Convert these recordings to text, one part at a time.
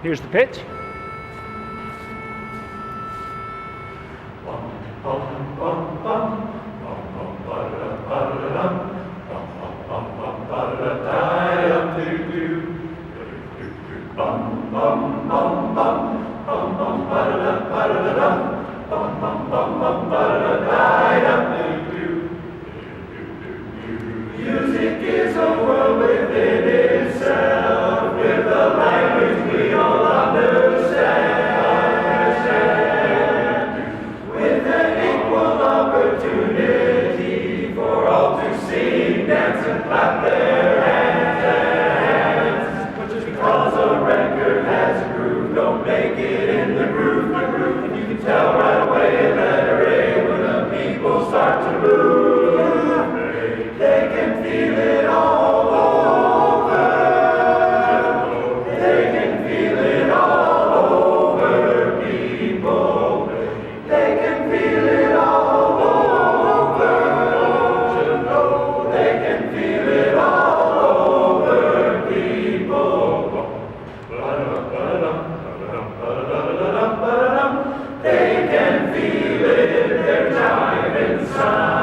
Here's the pitch. Music is a world within itself, with a language we all understand, with an equal opportunity for all to sing, dance, and clap their hands. But just because a record has a groove, don't make it in the groove, and you can tell right away in letter A when the people start to move. They can feel it all over. They can feel it all over, people. They can feel it all over. They can feel it all over, people. They can feel it in their time and sound.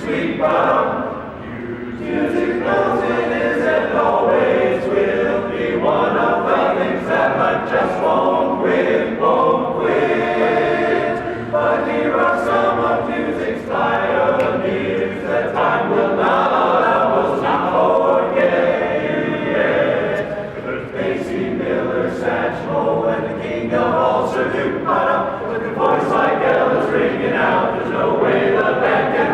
Sweet bottom. Music knows it is and always will be one of the things that life just won't quit. But here are some of music's pioneers that time will not allow us to forget. There's Basie Miller, Satchmo, and the king of all, Sir Duke Bottom, with a voice like Ella's ringing out. There's no way the band can